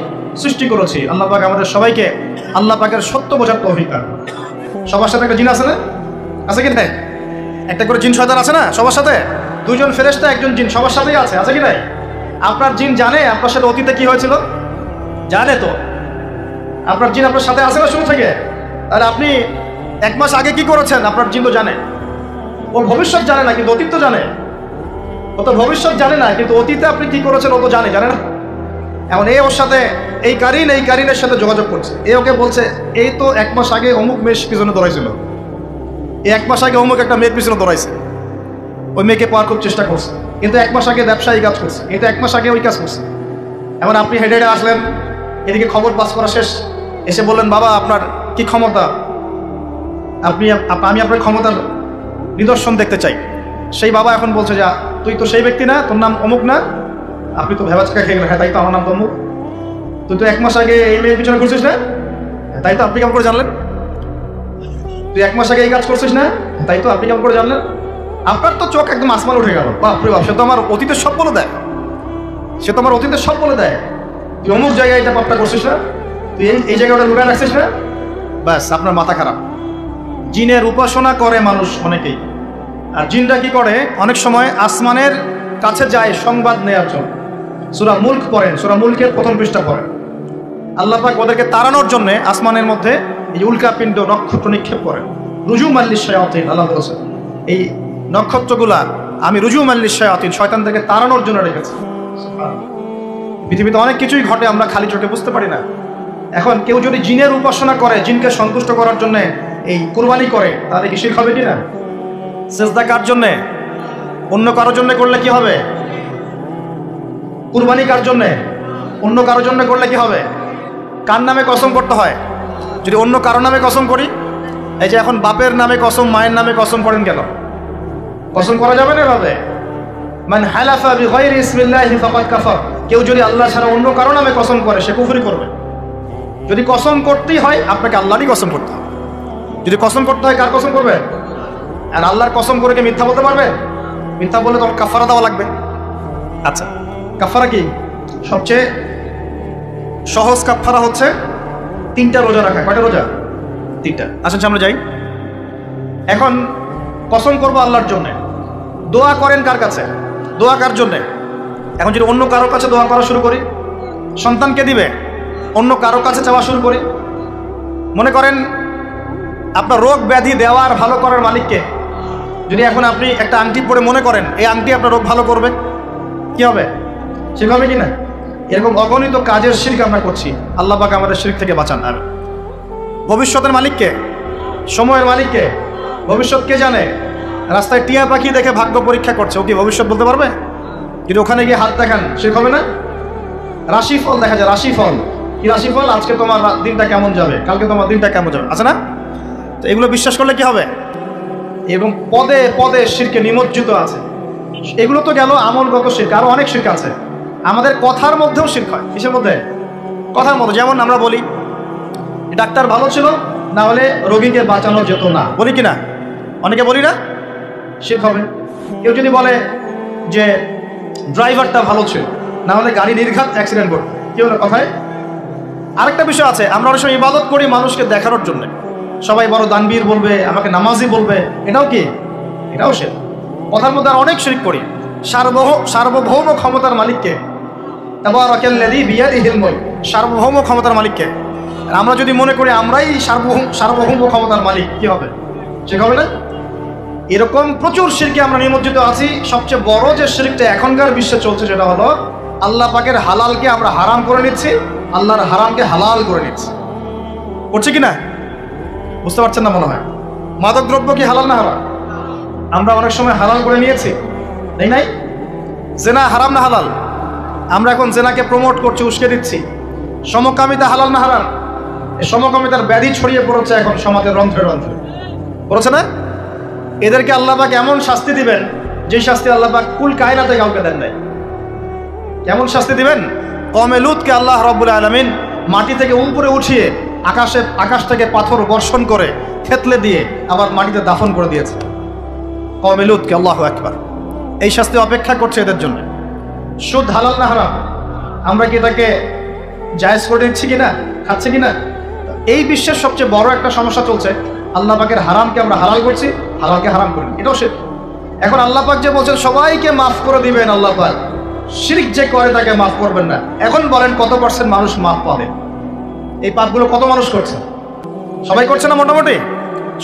সৃষ্টি করেছি। আল্লাহ পাক আমাদের সবাইকে আল্লাহ পাকের সত্য বোঝার তৌফিক দান। সবার সাথে একটা জিন আছে না? আছে কি নাই? একটা করে জিন শয়তান আছে না সবার সাথে? 2 জন ফেরেশতা, 1 জন জিন, সবার সাথেই আছে, আছে কি নাই? আপনার জিন জানে আপনার সাথে অতীতে কি হয়েছিল? জানে তো। আপনার জিন আপনার সাথে আছে না শুরু থেকে? আর আপনি 1 মাস আগে কি করেছেন আপনার জিন তো জানে। ও ভবিষ্যৎ জানে না, কিন্তু অতীত তো জানে। ও তো ভবিষ্যৎ জানে না, কিন্তু অতীতে আপনি কি করেছেন ও তো জানে, জানে না? এখন ওর সাথে এই কারিনের সাথে যোগাযোগ করছে। ওকে বলছে এই তো 1 মাস আগে অমুক মেয়ের পিছনে দৌড়াইছিল, এই 1 মাস আগে অমুক একটা মেয়ের পিছনে দৌড়াইছে, ওই মেয়েকে পাওয়ার খুব চেষ্টা করছে, কিন্তু 1 মাস আগে ব্যবসায়ী কাজ করছে, কিন্তু 1 মাস আগে ওই কাজ করছে। এখন আপনি হেডে আসলেন, এদিকে খবর পাস করা শেষ, এসে বললেন বাবা আপনার কি ক্ষমতা, আমি আপনার ক্ষমতার নিদর্শন দেখতে চাই। সেই বাবা এখন বলছে যা তুই তো সেই ব্যক্তি না, তোর নাম অমুক না, আপনি তো ভেবাচকা খেয়ে গেলেন। হ্যাঁ তাই তো, আমার নাম তো অমুক। তুই তো 1 মাস আগে এই মেয়ের পিছনে ঘুরছিস না? তাই তো, আপনি কেমন করে জানলেন? তুই 1 মাস আগে এই কাজ করছিস না? তাই তো, আপনি কেমন করে জানলেন? আপনার তো চোখ একদম আসমান উঠে গেল, বাপরে বাপ, সে তো আমার অতীতের সব বলে দেয়, সে তো আমার অতীতের সব বলে দেয়। তুই অমুক জায়গায় এটা পাপটা করছিস না, তুই এই জায়গাটা লুকায় রাখছিস না, ব্যাস আপনার মাথা খারাপ। জিনের উপাসনা করে মানুষ অনেকেই। আর জিনরা কি করে? অনেক সময় আসমানের কাছে যায় সংবাদ নেওয়ার জন্য। সূরা মুলক পড়েন, সূরা মুলকের 1ম পৃষ্ঠা পড়েন। আল্লাহ পাক ওদেরকে তাড়ানোর জন্য আসমানের মধ্যে এই উল্কাপিণ্ড নক্ষত্র নিক্ষেপ করেন। রুজুমান লিশ-শায়াতিন, আল্লাহ বলেছেন এই নক্ষত্রগুলা আমি রুজুমান লিশ-শায়াতিন, শয়তানদেরকে তাড়ানোর জন্য রেখেছি। পৃথিবীতে অনেক কিছুই ঘটে, আমরা খালি চোখে বুঝতে পারি না। এখন কেউ যদি জিনের উপাসনা করে, জিনকে সন্তুষ্ট করার জন্য এই কুরবানি করে তাহলে কি শিরক হবে কিনা? সেজদা কার জন্যে? অন্য কারোর জন্য করলে কি হবে? কুরবানি কার জন্যে? অন্য কারোর জন্য করলে কি হবে? কার নামে কসম করতে হয়? যদি অন্য কারোর নামে কসম করি, এই যে এখন বাপের নামে কসম, মায়ের নামে কসম করেন কেন? কসম করা যাবে না এভাবে। মান হালাফা বিগাইরি ইসমিল্লাহি ফাকাদ কাফার, কেউ যদি আল্লাহ ছাড়া অন্য কারো নামে কসম করে সে কুফরি করবে। যদি কসম করতেই হয় আপনাকে আল্লাহরই কসম করতে হবে। যদি কসম করতে হয় কার কসম করবে? আর আল্লাহর কসম করে কি মিথ্যা বলতে পারবে? মিথ্যা বললে তখন কাফারা দেওয়া লাগবে। আচ্ছা, কাফারা কি? সবচেয়ে সহজ কাফারা হচ্ছে 3টা রোজা রাখা। কয়টা রোজা? 3টা। আসেন সামনে যাই। এখন কসম করবো আল্লাহর জন্যে, দোয়া করেন কার কাছে? দোয়া কার জন্যে? এখন যদি অন্য কারোর কাছে দোয়া করা শুরু করি, সন্তানকে দিবে, অন্য কারোর কাছে চাওয়া শুরু করি, মনে করেন আপনার রোগ ব্যাধি দেওয়ার ভালো করার মালিককে যদি এখন আপনি একটা আংটি পরে মনে করেন এই আংটি আপনার রোগ ভালো করবে, কি হবে? ঠিক হবে কি না? এরকম অগণিত কাজের শিরক আমরা করছি। আল্লাহ পাক আমাদের শিরক থেকে বাঁচান। আর ভবিষ্যতের মালিককে, সময়ের মালিককে, ভবিষ্যৎ কে জানে? রাস্তায় টিয়া পাখি দেখে ভাগ্য পরীক্ষা করছে, ও কি ভবিষ্যৎ বলতে পারবে? যদি ওখানে গিয়ে হাত দেখান শিরক হবে না? রাশিফল দেখা যায়, রাশিফল কি? রাশিফল আজকে তোমার দিনটা কেমন যাবে, কালকে তোমার দিনটা কেমন যাবে, আছে না? তো এগুলো বিশ্বাস করলে কি হবে? এবং পদে পদে শিরকে নিমজ্জিত আছে। এগুলো তো গেল আমলগত শিরক, আরো অনেক শিরক আছে। আমাদের কথার মধ্যেও শিরক হয়। কিসের মধ্যে? কথার মধ্যে। যেমন আমরা বলি ডাক্তার ভালো ছিল, না হলে রোগীকে বাঁচানো যেত না, বলি কি না? অনেকে বলি না? শিরক হবে। কেউ যদি বলে যে ড্রাইভারটা ভালো ছিল, না হলে গাড়ি নির্ঘাত অ্যাক্সিডেন্ট করবে, কি হলো কথায়? আরেকটা বিষয় আছে, আমরা অনেক সময় ইবাদত করি মানুষকে দেখানোর জন্য। সবাই বড় দানবীর বলবে, আমাকে নামাজি বলবে, এটাও কি? এটাও শিরক। কথার মধ্যে আর অনেক শিরক করি। সার্বভৌম ক্ষমতার মালিককে, তাবারাকাল্লাযী বিয়াদিহিল মুলক, সার্বভৌম ক্ষমতার মালিককে আমরা যদি মনে করি আমরাই সার্বভৌম ক্ষমতার মালিক, কি হবে? ঠিক হবে না? এরকম প্রচুর শিরকে আমরা নিমজ্জিত আছি। সবচেয়ে বড় যে শিরকটা এখনকার বিশ্বে চলছে সেটা হলো আল্লাহ পাকের হালালকে আমরা হারাম করে নিচ্ছি, আল্লাহর হারামকে হালাল করে নিচ্ছি। করছে কি না? বুঝতে পারছেন না মনে হয়। মাদক দ্রব্য কি হালাল না হারাম? আমরা অনেক সময় হালাল করে নিয়েছি, তাই নাই? জেনা হারাম না হালাল? আমরা এখন জেনাকে প্রমোট করছি, উস্কে দিচ্ছি। সমকামিতা হালাল না হারাম? এই সমকামিতার ব্যাধি ছড়িয়ে পড়েছে এখন সমাজের রন্ধ্রে রন্ধ্রে, পড়েছে না? এদেরকে আল্লাহ পাক এমন শাস্তি দিবেন যে শাস্তি আল্লাহ পাক কুল কায়নাতে কাউকে দেন নাই। কেমন শাস্তি দিবেন? কওমে লূতকে আল্লাহ রাব্বুল আলামিন মাটি থেকে উপরে উঠিয়ে আকাশ থেকে পাথর বর্ষণ করে থেতলে দিয়ে আবার মাটিতে দাফন করে দিয়েছে কওমে লূতকে। আল্লাহু আকবার। এই শাস্তি অপেক্ষা করছে এদের জন্য। সুদ হালাল না হারাম? আমরা কি এটাকে জায়েজ করে দিচ্ছি কিনা, খাচ্ছি কিনা? এই বিশ্বের সবচেয়ে বড় একটা সমস্যা চলছে, আল্লাহ পাকের হারামকে আমরা হালাল করছি, হালালকে হারাম করি, এটাও শিরক। এখন আল্লাহ পাক যে বলছেন সবাইকে মাফ করে দিবেন, আল্লাহ পাক শিরক যে করে তাকে মাফ করবেন না। এখন বলেন কত % মানুষ মাফ পাবে? এই পাপগুলো কত মানুষ করছে? সবাই করছে না? মোটামুটি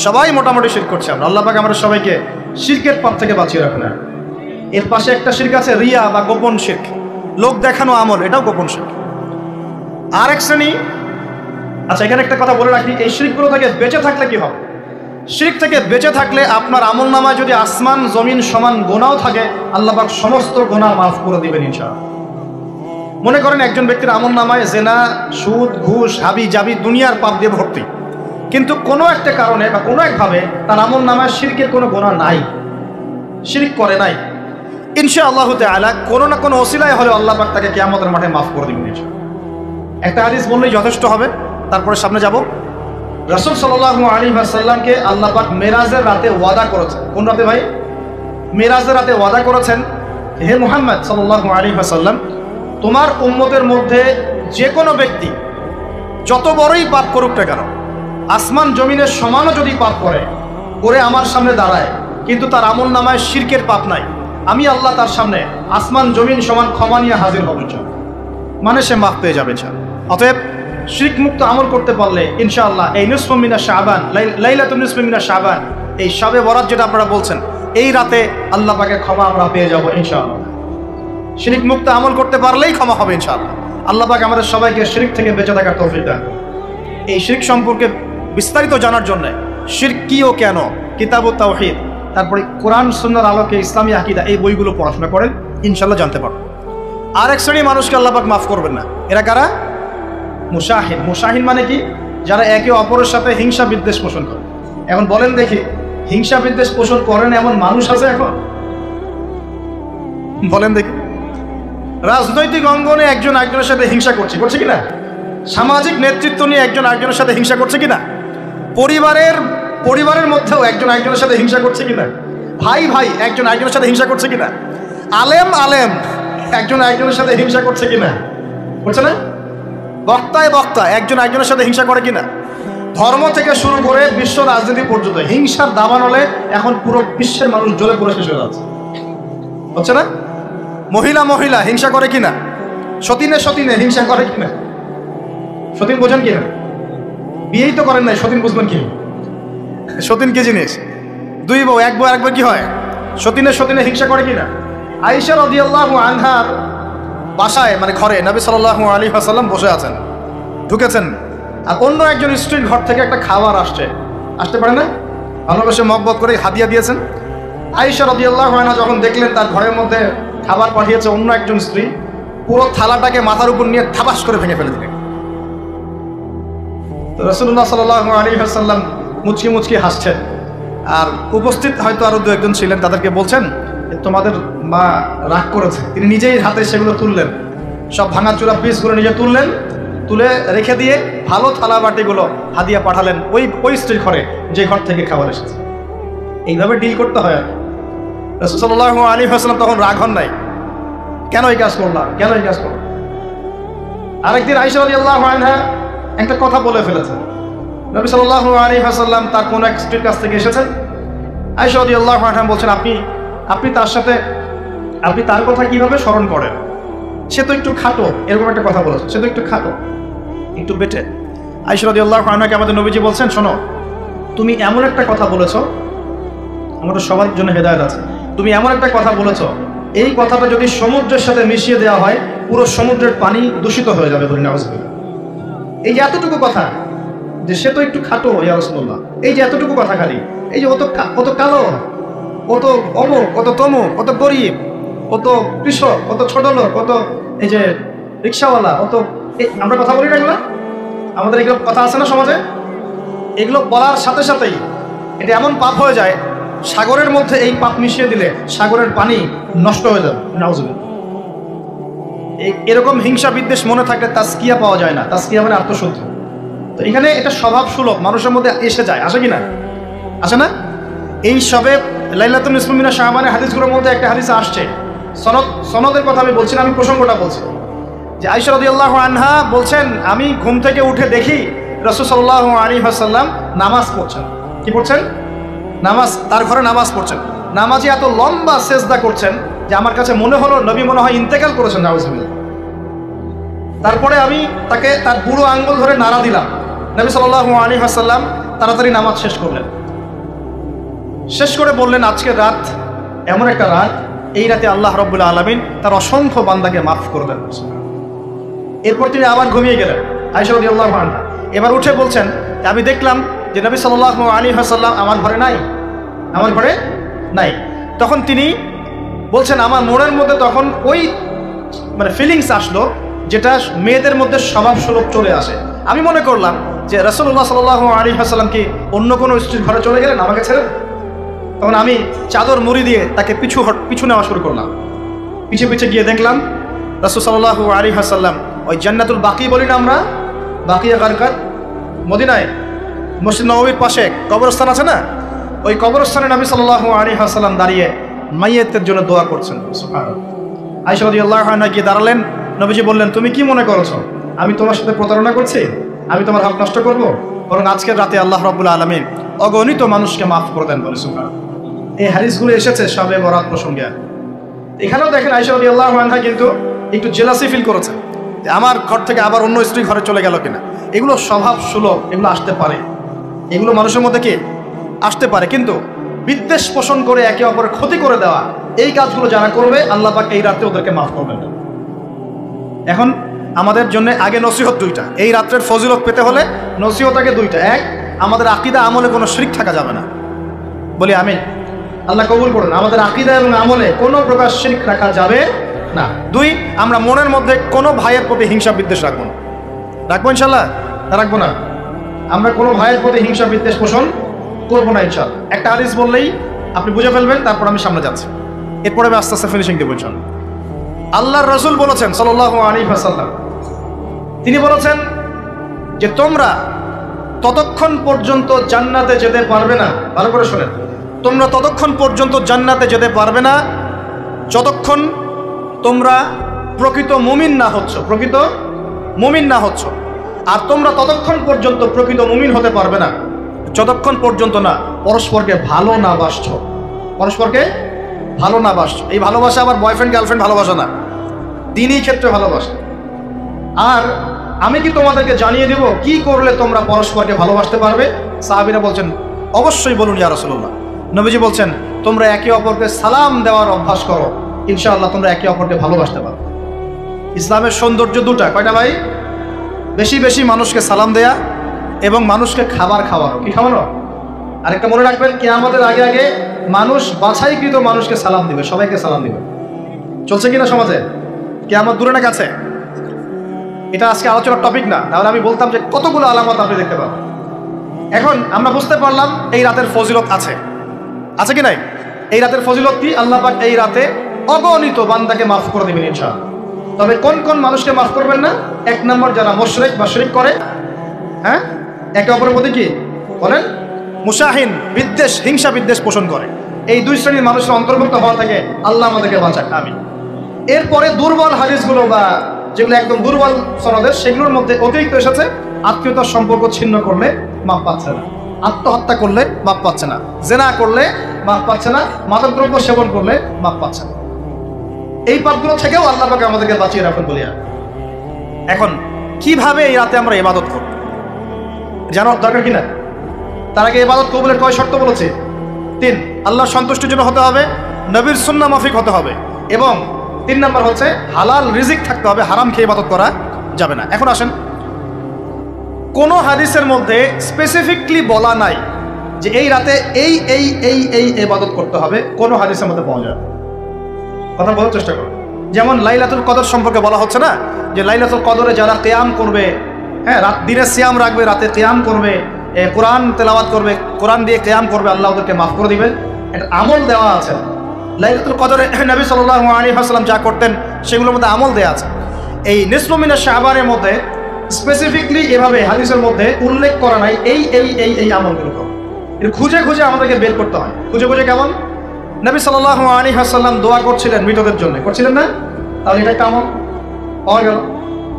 সবাই মোটামুটি শিরক করছে। আমরা আল্লাহ পাক আমাদের সবাইকে শিরকের পাপ থেকে বাঁচিয়ে রাখুন। এর পাশে একটা শিরক আছে রিয়া বা গোপন শিরক, লোক দেখানো আমল, এটাও গোপন শিরক। আর এক শ্রেণী। আচ্ছা, এখানে একটা কথা বলে রাখি, এই শিরকগুলো থেকে বেঁচে থাকলে কি হবে? শিরক থেকে বেঁচে থাকলে আপনার আমল নামায় যদি আসমান জমিন সমান গোনাও থাকে, আল্লাহ পাক সমস্ত গোনা মাফ করে দিবেন ইনশাআল্লাহ। মনে করেন একজন ব্যক্তির আমল নামায় জেনা, সুদ, ঘুষ, হাবি জাবি দুনিয়ার পাপ দিয়ে ভর্তি, কিন্তু কোনো একটা কারণে বা কোনো একভাবে তার আমল নামায় শিরকের কোনো গোনা নাই, শিরক করে নাই, ইনশাআল্লাহ তাআলা কোনো না কোনো ওসিলায় হলে আল্লাহ পাক তাকে কিয়ামতের মাঠে মাফ করে দিবেন ইনশাআল্লাহ। একটা হাদিস বললেই যথেষ্ট হবে, তারপরে সামনে যাব। রাসূল সাল্লাল্লাহু আলাইহি ওয়াসাল্লামকে আল্লাহ পাক মেরাজের রাতে ওয়াদা করেছেন। কোন রাতে ভাই? মেরাজের রাতে ওয়াদা করেছেন, হে মুহাম্মদ সাল্লাল্লাহু আলাইহি ওয়াসাল্লাম, তোমার উম্মতের মধ্যে যে কোনো ব্যক্তি যত বড়ই পাপ করুক না কেন, আসমান জমিনের সমানও যদি পাপ করে আমার সামনে দাঁড়ায় কিন্তু তার আমল নামায় শিরকের পাপ নাই, আমি আল্লাহ তার সামনে আসমান জমিন সমান ক্ষমা নিয়ে হাজির হব, মানে সে মাফ পেয়ে যাবে। অতএব শিরক মুক্ত আমল করতে পারলে ইনশাআল্লাহ এই নিসফু মিনা শাবান, লাইলাতুন নিসফি মিনা শাবান, এই শবে বরাত যেটা আপনারা বলছেন, এই রাতে আল্লাহ পাকের ক্ষমা আমরা পেয়ে যাব ইনশাআল্লাহ। শিরক মুক্ত আমল করতে পারলেই ক্ষমা হবে ইনশাআল্লাহ। আল্লাহ পাক আমাদের সবাইকে শিরক থেকে বেঁচে থাকার তৌফিক দান। এই শিরক সম্পর্কে বিস্তারিত জানার জন্য শিরকিও কেন, কিতাবুত তাওহীদ, তারপরে কোরআন সুন্নাহর আলোকে ইসলামী আকীদা, এই বইগুলো পড়াশোনা করেন, ইনশাআল্লাহ জানতে পারবেন। আরেক শ্রেণী মানুষকে আল্লাহ পাক মাফ করবেন না। এরা কারা? মুশাহিন। মুশাহিন মানে কি? যারা একে অপরের সাথে হিংসা বিদ্বেষ পোষণ করে। এখন বলেন দেখি, হিংসা বিদ্বেষ পোষণ করেন এমন মানুষ আছে এখন? বলেন দেখি। রাজনৈতিক অঙ্গনে একজন আরেকজনের সাথে হিংসা করছে কিনা? সামাজিক নেতৃত্ব নিয়ে একজন আরেকজনের সাথে হিংসা করছে কিনা? পরিবারের মধ্যেও একজন আরেকজনের সাথে হিংসা করছে কিনা? ভাই একজন আরেকজনের সাথে হিংসা করছে কিনা? আলেম একজন আরেকজনের সাথে হিংসা করছে কিনা? করছে না? বক্তা একজন আরেকজনের সাথে হিংসা করে কিনা? ধর্ম থেকে শুরু করে বিশ্ব রাজনীতি পর্যন্ত হিংসার দাবানলে এখন পুরো বিশ্বের মানুষ জ্বলে পড়ে শেষ হয়ে যাচ্ছে, হচ্ছে না? মহিলা হিংসা করে কিনা? সতীনে হিংসা করে কিনা? সতীন বোঝেন কিনা? বিয়েই তো করেন নাই, সতীন বুঝবেন কি? সতীন কি জিনিস? দুই বউ, এক বউ আরেকবার কি হয়? সতীনে হিংসা করে কিনা? আয়েশা রাদিয়াল্লাহু আনহার বাসায়, মানে ঘরে, নবী সাল্লাল্লাহু আলাইহি ওয়াসাল্লাম বসে আছেন, ঢুকেছেন, আর অন্য একজন স্ত্রীর ঘর থেকে একটা খাবার আসতে পারে না, ভালোবেসে মহব্বত করে হাদিয়া দিয়েছেন। আয়েশা রাদিয়াল্লাহু আনহা যখন দেখলেন তার ঘরের মধ্যে খাবার পাঠিয়েছে অন্য একজন স্ত্রী, পুরো থালাটাকে মাথার উপর নিয়ে থাবাস করে ভেঙে ফেলে দিলেন। তো রাসূলুল্লাহ সাল্লাল্লাহু আলাইহি ওয়াসাল্লাম মুচকি হাসছেন, আর উপস্থিত হয়তো আরো দু একজন ছিলেন, তাদেরকে বলছেন তোমাদের মা রাগ করেছে। তিনি নিজেই হাতে সেগুলো তুললেন, সব ভাঙাচোরা পিসগুলো নিজে তুলে রেখে দিয়ে ভালো থালা বাটিগুলো হাদিয়া পাঠালেন ওই স্ত্রীর ঘরে, যে ঘর থেকে খাবার এসেছে। এইভাবে ডিল করতে হয়। আর রাসূল সাল্লাল্লাহু আলাইহি ওয়াসাল্লাম তখন রাগ হন নাই, কেন এই কাজ করলাম। আরেকদিন আয়েশা রাদিয়াল্লাহু আনহা একটা কথা বলে ফেলেছেন। নবী সাল্লাল্লাহু আলাইহি ওয়াসাল্লাম তার কোন এক স্ত্রীর কাছ থেকে এসেছেন। আয়েশা রাদিয়াল্লাহু আনহা বলছেন, আপনি তার কথা কিভাবে স্মরণ করেন? সে তো একটু খাটো, এরকম একটা কথা বলেছে, সে তো একটু খাটো, একটু বেটে। আয়েশা রাদিয়াল্লাহু আনহাকে আমাদের নবীজি বলছেন, শোনো, তুমি এমন একটা কথা বলেছো, আমাদের সবার জন্য হেদায়েত আছে, তুমি এমন একটা কথা বলেছো, এই কথাটা যদি সমুদ্রের সাথে মিশিয়ে দেওয়া হয়, পুরো সমুদ্রের পানি দূষিত হয়ে যাবে। বলি নাউযুবিল্লাহ। এই যে এতটুকু কথা, যে সে তো একটু খাটো ইয়া রাসূলুল্লাহ, এই যে এতটুকু কথা, খালি এই যে কত কালো, কত অমুক, কত তমুক, কত গরিব, কত কৃষক, কত ছোট লোক, কত এই যে রিক্সাওয়ালা, আমরা কথা বলি না এগুলো? আমাদের এগুলো কথা আছে না সমাজে? এগুলো বলার সাথে সাথেই এটা এমন পাপ হয়ে যায়, সাগরের মধ্যে এই পাপ মিশিয়ে দিলে সাগরের পানি নষ্ট হয়ে যাবে। নাউযুবিল্লাহ। এরকম হিংসা বিদ্বেষ মনে থাকলে তাজকিয়া পাওয়া যায় না। তাজকিয়া মানে আত্মশুদ্ধি। তো এখানে এটা স্বভাব সুলভ মানুষের মধ্যে এসে যায়, আসে কিনা? আসে না? এই সবে লাইলাতুল নিসফু মিনাশ শাবানের হাদিসগুলোর মধ্যে একটা হাদিসে আসছে, সনদের কথা আমি বলছি না, আমি প্রসঙ্গটা বলছি, যে আয়েশা রাদিয়াল্লাহু আনহা বলছেন, আমি ঘুম থেকে উঠে দেখি রাসূল সাল্লাল্লাহু আলাইহি ওয়াসাল্লাম নামাজ পড়ছেন। কি পড়ছেন? নামাজ। তার ঘরে নামাজ পড়ছেন। নামাজে এত লম্বা সেজদা করছেন যে আমার কাছে মনে হলো নবী মনে হয় ইন্তেকাল করেছেন। নাউযুবিল্লাহ। তারপরে আমি তাকে তার বুড়ো আঙ্গুল ধরে নাড়া দিলাম। নবী সাল্লাল্লাহু আলাইহি ওয়াসাল্লাম তাড়াতাড়ি নামাজ শেষ করলেন। শেষ করে বললেন, আজকের রাত এমন একটা রাত, এই রাতে আল্লাহ রাব্বুল আলামিন তার অসংখ্য বান্দাকে মাফ করে দেন। এরপর তিনি আবার ঘুমিয়ে গেলেন। আয়েশা রাদিয়াল্লাহু আনহা এবার উঠে বলছেন, আমি দেখলাম যে নবী সাল্লাল্লাহু আলাইহি ওয়াসাল্লাম আমার ঘরে নাই। তখন তিনি বলছেন, আমার মনের মধ্যে তখন ওই ফিলিংস আসলো যেটা মেয়েদের মধ্যে স্বভাব সুলভ চলে আসে। আমি মনে করলাম যে রাসূলুল্লাহ সাল্লাল্লাহু আলাইহি ওয়াসাল্লাম কি অন্য কোনো স্ত্রীর ঘরে চলে গেলেন আমাকে ছেড়ে। তখন আমি চাদর মুড়ি দিয়ে তাকে পিছু নেওয়া শুরু করলাম। পিছে গিয়ে দেখলাম রাসূল সাল্লাল্লাহু আলাইহি ওয়াসাল্লাম ওই জান্নাতুল বাকি বলি না আমরা, বাকিয়া গারকাত, মদিনায় মসজিদ নববীর পাশে কবরস্থান আছে না, ওই কবরস্থানে নবী সাল্লাল্লাহু আলাইহি ওয়াসাল্লাম দাঁড়িয়ে মাইয়েতের জন্য দোয়া করছেন। সুবহানাল্লাহ। আয়েশা রাদিয়াল্লাহু আনহা গিয়ে দাঁড়ালেন। নবীজি বললেন, তুমি কি মনে করছো আমি তোমার সাথে প্রতারণা করছি? আমি তোমার হক নষ্ট করব? বরং আজকের রাতে আল্লাহ রাব্বুল আলামিন অগণিত মানুষকে মাফ করে দেন বলে। সুবহানাল্লাহ। এই হাদিসগুলো এসেছে শবে বরাত প্রসঙ্গে। এখানেও দেখেন আয়েশা রাদিয়াল্লাহু আনহা কিন্তু একটু জেলাসি ফিল করেছেন যে আমার ঘর থেকে আবার অন্য স্ত্রী ঘরে চলে গেল কিনা। এগুলো স্বভাব সুলভ, এগুলো আসতে পারে, এগুলো মানুষের মধ্যে কি আসতে পারে, কিন্তু বিদ্বেষ পোষণ করে একে অপরের ক্ষতি করে দেওয়া, এই কাজগুলো যারা করবে আল্লাহ পাক এই রাতে ওদেরকে মাফ করবেন। এখন আমাদের জন্য আগে নসিহত দুইটা। এই রাত্রের ফজিলত পেতে হলে নসিহত আগে দুইটা। এক, আমাদের আকীদা আমলে কোনো শিরক থাকা যাবে না। বলি আমিন। আল্লাহ কবুল করুন। আমাদের আকীদা এবং আমলে কোনো প্রকার শিরক রাখা যাবে না। 2, আমরা মনের মধ্যে কোনো ভাইয়ের প্রতি হিংসা বিদ্বেষ রাখবো না। রাখবো ইনশাল্লাহ? রাখবো না। আমরা কোনো ভাইয়ের প্রতি হিংসা বিদ্বেষ পোষণ করবো না ইনশাল্লাহ। একটা হাদিস বললেই আপনি বুঝে ফেলবেন, তারপর আমি সামনে যাচ্ছি, এরপরে আমি আস্তে আস্তে ফিনিশিং দেবো ইনশাল্লাহ। আল্লাহর রাসূল বলেছেন সাল্লাল্লাহু আলাইহি ওয়াসাল্লাম, তিনি বলেছেন যে তোমরা ততক্ষণ পর্যন্ত জান্নাতে যেতে পারবে না, ভালো করে শোনেন, তোমরা ততক্ষণ পর্যন্ত জান্নাতে যেতে পারবে না যতক্ষণ তোমরা প্রকৃত মুমিন না হচ্ছ, প্রকৃত মুমিন না হচ্ছ। আর তোমরা ততক্ষণ পর্যন্ত প্রকৃত মুমিন হতে পারবে না যতক্ষণ পর্যন্ত না পরস্পরকে ভালো না বাসছ, পরস্পরকে ভালো না বাসছ। এই ভালোবাসা আবার বয়ফ্রেন্ড গার্লফ্রেন্ড ভালোবাসা না, দিনই ক্ষেত্রে ভালোবাসা। আর আমি কি তোমাদেরকে জানিয়ে দেব কি করলে তোমরা পরস্পরকে ভালোবাসতে পারবে? সাহাবীরা বলছেন অবশ্যই বলুন ইয়া রাসূলুল্লাহ। নবীজি বলছেন তোমরা একে অপরকে সালাম দেওয়ার অভ্যাস করো, ইনশাআল্লাহ তোমরা একে অপরকে ভালোবাসতে পারবে। ইসলামের সৌন্দর্য দুটা, কয়টা ভাই? বেশি বেশি মানুষকে সালাম দেয়া এবং মানুষকে খাবার খাওয়ানো। কি খাওয়ানো? আরেকটা মনে রাখবেন, কিয়ামতের আগে আগে মানুষ বাছাইকৃত মানুষকে সালাম দিবে, সবাইকে সালাম দিবে। চলছে কিনা সমাজে? কিয়ামত দূরে না কাছে? এটা আজকে আলোচনার টপিক না, তাহলে আমি বলতাম যে কতগুলো আলামত আপনি দেখতে পাবেন। এখন আমরা বুঝতে পারলাম এই রাতের ফজিলত আছে, আছে কি নাই? এই রাতের ফজিলত কি? আল্লাহ পাক এই রাতে অগণিত বান্দাকে মাফ করে দিবেন ইনশাআল্লাহ। তবে কোন কোন মানুষকে মাফ করবেন না? 1 নম্বর যারা মুশরিক বা শিরক করে, হ্যাঁ, একে অপরের প্রতি কি বলেন, মুশাহিন, বিদ্বেষ, হিংসা বিদ্বেষ পোষণ করে, এই 2 শ্রেণীর মানুষের অন্তর্ভুক্ত হওয়া থেকে আল্লাহ আমাদেরকে বাঁচাক, আমিন। এরপরে দুর্বল হাদিসগুলো বা যেগুলো একদম দুর্বল সনদের, সেগুলোর মধ্যে অতিরিক্ত এসেছে আত্মীয়তার সম্পর্ক ছিন্ন করলে মাপ পাচ্ছে না, আত্মহত্যা করলে মাপ পাচ্ছে না, জেনা করলে মাপ পাচ্ছে না, মাদকদ্রব্য সেবন করলে মাপ পাচ্ছে না। এই পাপগুলো থেকেও আল্লাহ পাক আমাদেরকে বাঁচিয়ে রাখুন বলিয়া। এখন কিভাবে এই রাতে আমরা ইবাদত করব জানার দরকার কিনা? তার আগে ইবাদত কবুলের কয় শর্ত বলেছে? 3। আল্লাহর সন্তুষ্টির জন্য হতে হবে, নবীর সুন্নাহ মাফিক হতে হবে, এবং 3 নম্বর হচ্ছে হালাল রিজিক থাকতে হবে, হারাম খেয়ে ইবাদত করা যাবে না। এখন আসেন, কোনো হাদিসের মধ্যে স্পেসিফিকলি বলা নাই যে এই রাতে এই এই এই এই ইবাদত করতে হবে, কোনো হাদিসের মধ্যে পাওয়া যায়। কথা বলার চেষ্টা করো। যেমন লাইলাতুল কদর সম্পর্কে বলা হচ্ছে না যে লাইলাতুল কদরে যারা কিয়াম করবে, হ্যাঁ, রাত দিনে সিয়াম রাখবে, রাতে কিয়াম করবে, কোরআন তেলাওয়াত করবে, কোরআন দিয়ে কিয়াম করবে, আল্লাহ ওদেরকে মাফ করে দিবেন। একটা আমল দেওয়া আছে লাইলাতুল কদরে। নবী সাল্লাল্লাহু আলাইহি ওয়াসাল্লাম যা করতেন সেগুলোর মধ্যে আমল দেওয়া আছে। এই নিসফু মিনাশ শাবানের মধ্যে স্পেসিফিকলি এভাবে হাদিসের মধ্যে উল্লেখ করা নাই এই এই এই এই আমলগুলো। এটা খুঁজে খুঁজে আমাদেরকে বের করতে হয়। খুঁজে খুঁজে কেমন? নবী সাল্লাল্লাহু আলাইহি ওয়াসাল্লাম দোয়া করছিলেন মৃতদের জন্য, করছিলেন না? তাহলে এটা একটা আমল পাওয়া গেল।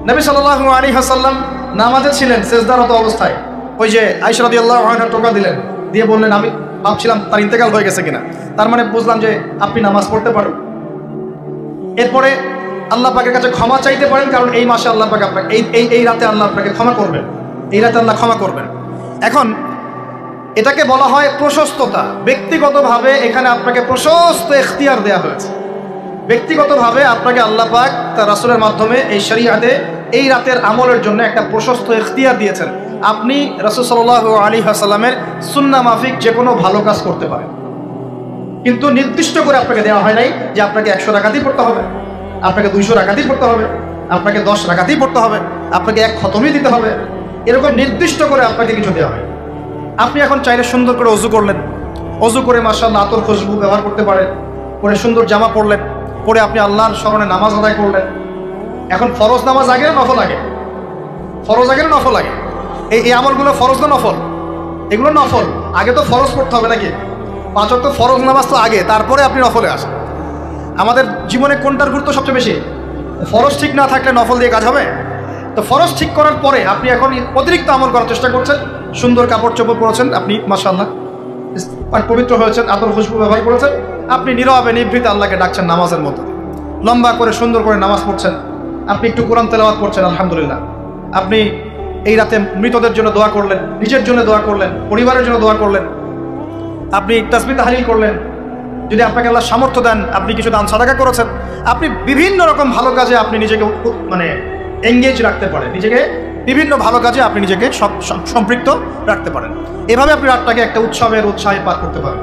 নবী সাল্লাল্লাহু আলাইহি ওয়াসাল্লাম নামাজে ছিলেন সিজদারত অবস্থায়, ওই যে আয়েশা রাদিয়াল্লাহু আনহা টোকা দিলেন, দিয়ে বললেন আমি ভাবছিলাম তার ইন্তেকাল হয়ে গেছে কিনা, তার মানে বুঝলাম যে আপনি নামাজ পড়তে পারেন। এরপরে আল্লাহ পাকের কাছে ক্ষমা চাইতে পারেন, কারণ এই মাসে আল্লাহ পাক আপনাকে এই রাতে আল্লাহ আপনাকে ক্ষমা করবেন, এই রাতে আল্লাহ ক্ষমা করবেন। এখন এটাকে বলা হয় প্রশস্ততা। ব্যক্তিগতভাবে এখানে আপনাকে প্রশস্ত ইখতিয়ার দেওয়া হয়েছে। ব্যক্তিগতভাবে আপনাকে আল্লাহ পাক তার রাসূলের মাধ্যমে এই শরীয়তে এই রাতের আমলের জন্য একটা প্রশস্ত ইখতিয়ার দিয়েছেন। আপনি রাসূল সাল্লাল্লাহু আলাইহি ওয়াসাল্লামের সুন্নাহ মাফিক যে কোনো ভালো কাজ করতে পারেন, কিন্তু নির্দিষ্ট করে আপনাকে দেওয়া হয় নাই যে আপনাকে 100 রাকাতই পড়তে হবে, আপনাকে 200 রাকাতই পড়তে হবে, আপনাকে 10 রাকাতই পড়তে হবে, আপনাকে 1 খতমই দিতে হবে, এরকম নির্দিষ্ট করে আপনাকে কিছু দেওয়া হয়। আপনি এখন চাইলে সুন্দর করে অজু করলেন, অজু করে মাশাআল্লাহ আতর খুশবু ব্যবহার করতে পারেন, পরে সুন্দর জামা পরলেন, পরে আপনি আল্লাহর স্মরণে নামাজ আদায় করলেন। এখন ফরজ নামাজ আগে না নফল আগে? ফরজ আগে না নফল আগে? এই আমলগুলো ফরজ না নফল? এগুলো নফল। আগে তো ফরজ পড়তে হবে নাকি? 5 ওয়াক্ত ফরজ নামাজ তো আগে, তারপরে আপনি নফলে আসেন। আমাদের জীবনে কোনটার গুরুত্ব সবচেয়ে বেশি? ফরজ ঠিক না থাকলে নফল দিয়ে কাজ হবে? তো ফরজ ঠিক করার পরে আপনি এখন অতিরিক্ত আমল করার চেষ্টা করছেন, সুন্দর কাপড় চোপড় পরেছেন, আপনি মাশাআল্লাহ পবিত্র হয়েছেন, আতর খুশবু ব্যবহার করেছেন, আপনি নীরবে নিভৃতে আল্লাহকে ডাকছেন নামাজের মতো, লম্বা করে সুন্দর করে নামাজ পড়ছেন, আপনি একটু কোরআন তেলাওয়াত করছেন, আলহামদুলিল্লাহ। আপনি এই রাতে মৃতদের জন্য দোয়া করলেন, নিজের জন্য দোয়া করলেন, পরিবারের জন্য দোয়া করলেন, আপনি তাসবিহ তাহলিল করলেন, যদি আপনাকে আল্লাহ সামর্থ্য দেন আপনি কিছু দান সাদাকা করেছেন, আপনি বিভিন্ন রকম ভালো কাজে আপনি নিজেকে মানে এঙ্গেজ রাখতে পারেন, নিজেকে বিভিন্ন ভালো কাজে আপনি নিজেকে সম্পৃক্ত রাখতে পারেন। এভাবে আপনি রাতটাকে একটা উৎসবে পার করতে পারেন।